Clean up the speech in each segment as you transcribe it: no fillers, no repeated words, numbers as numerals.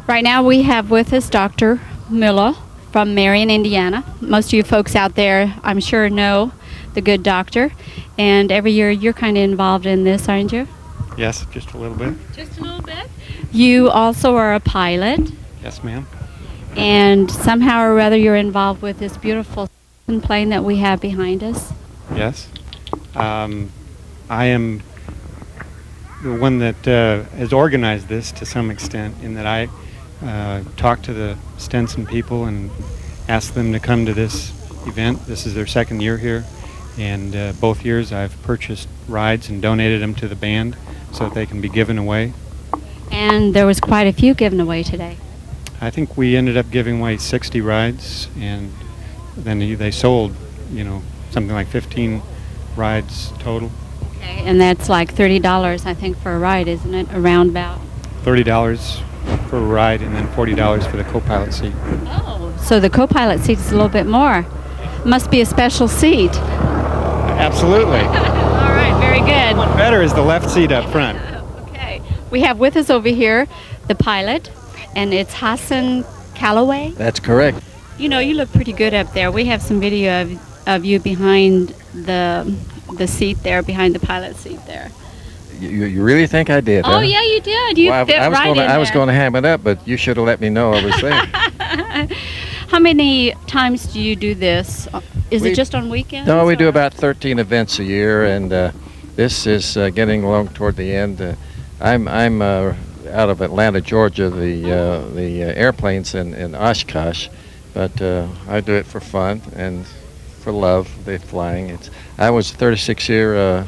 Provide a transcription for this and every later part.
Right now we have with us Dr. Miller from Marion, Indiana. Most of you folks out there, I'm sure, know the good doctor. And every year you're kind of involved in this, aren't you? Yes, just a little bit. Just a little bit. You also are a pilot. Yes, ma'am. And somehow or other you're involved with this beautiful plane that we have behind us. Yes. I am the one that has organized this to some extent, in that I talked to the Stinson people and asked them to come to this event. This is their second year here, and both years I've purchased rides and donated them to the band so that they can be given away. And there was quite a few given away today. I think we ended up giving away 60 rides, and then they sold, something like 15 rides total. Okay, and that's like $30, I think, for a ride, isn't it? Around about. $30 for a ride, and then $40 for the co-pilot seat. Oh, so the co-pilot seat is a little bit more. Must be a special seat. Absolutely. All right, very good. One better is the left seat up front. Okay. We have with us over here the pilot, and it's Hassan Callaway. That's correct. You look pretty good up there. We have some video of you behind the seat there, behind the pilot seat there. You really think I did? Oh, huh? yeah, you did. You fit right in there. I was going to ham it up, but you should have let me know I was there. How many times do you do this? Is it just on weekends? No, we do about 13 events a year, and this is getting along toward the end. I'm out of Atlanta, Georgia. The airplane's in Oshkosh, but I do it for fun and for love. They're flying. I was a 36-year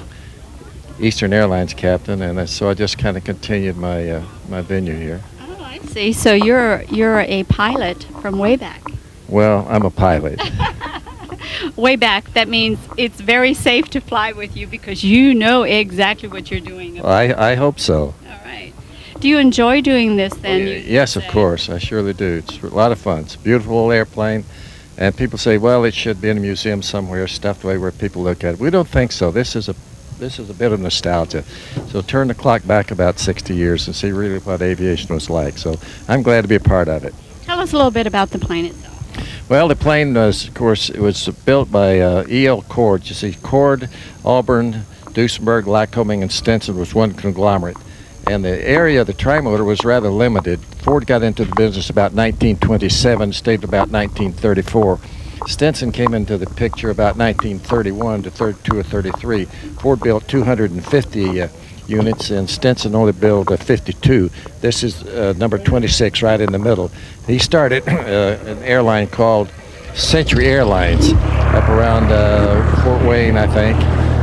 Eastern Airlines captain, and so I just kind of continued my venue here. Oh, I see. So you're a pilot from way back. Well, I'm a pilot. Way back. That means it's very safe to fly with you because you know exactly what you're doing. Well, I hope so. All right. Do you enjoy doing this then? Yes, of course. I surely do. It's a lot of fun. It's a beautiful airplane. And people say, well, it should be in a museum somewhere, stuffed away where people look at it. We don't think so. This is a bit of nostalgia. So turn the clock back about 60 years and see really what aviation was like. So I'm glad to be a part of it. Tell us a little bit about the plane itself. Well, the plane was, of course, it was built by E.L. Cord. You see, Cord, Auburn, Duesenberg, Lycoming, and Stinson was one conglomerate. And the area of the trimotor was rather limited. Ford got into the business about 1927, stayed about 1934. Stinson came into the picture about 1931 to 32 or 33. Ford built 250 units, and Stinson only built 52. This is number 26 right in the middle. He started an airline called Century Airlines up around Fort Wayne, I think.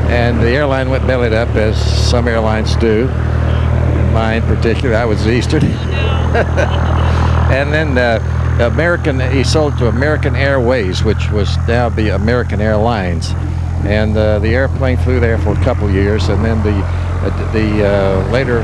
And the airline went bellied up, as some airlines do. Mine particularly, I was Eastern. And then he sold to American Airways, which was now the American Airlines. And the airplane flew there for a couple of years, and then the later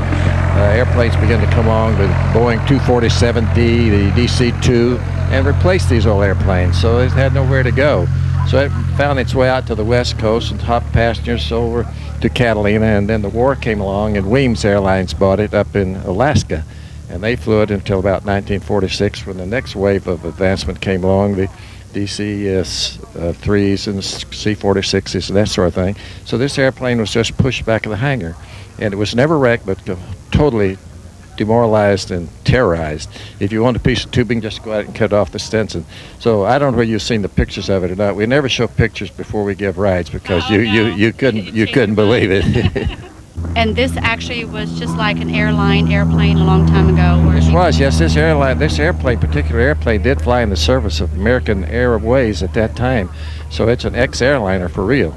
airplanes began to come along, the Boeing 247D, the DC-2, and replaced these old airplanes. So it had nowhere to go. So it found its way out to the West Coast and hopped passengers over to Catalina, and then the war came along, and Weems Airlines bought it up in Alaska. And they flew it until about 1946, when the next wave of advancement came along, the DC-3s and C-46s and that sort of thing. So this airplane was just pushed back of the hangar. And it was never wrecked, but totally demoralized and terrorized. If you want a piece of tubing, just go out and cut off the Stinson. So I don't know whether you've seen the pictures of it or not. We never show pictures before we give rides because you couldn't believe it. And this actually was just like an airplane a long time ago. This was, yes. This particular airplane did fly in the service of American Airways at that time. So it's an ex-airliner for real.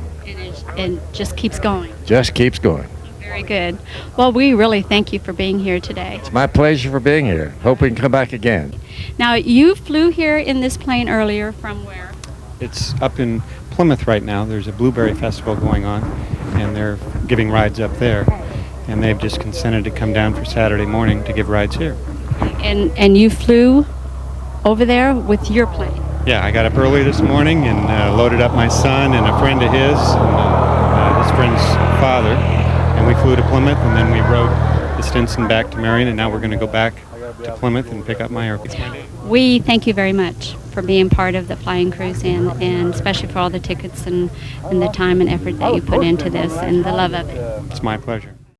And just keeps going. Just keeps going. Very good. Well, we really thank you for being here today. It's my pleasure for being here. Hope we can come back again. Now, you flew here in this plane earlier from where? It's up in Plymouth right now. There's a blueberry festival going on, and they're giving rides up there. And they've just consented to come down for Saturday morning to give rides here. And you flew over there with your plane? Yeah, I got up early this morning and loaded up my son and a friend of his, and his friend's father. And we flew to Plymouth, and then we rode the Stinson back to Marion, and now we're going to go back to Plymouth and pick up my airplane. We thank you very much for being part of the flying cruise and especially for all the tickets and the time and effort that you put into this and the love of it. It's my pleasure.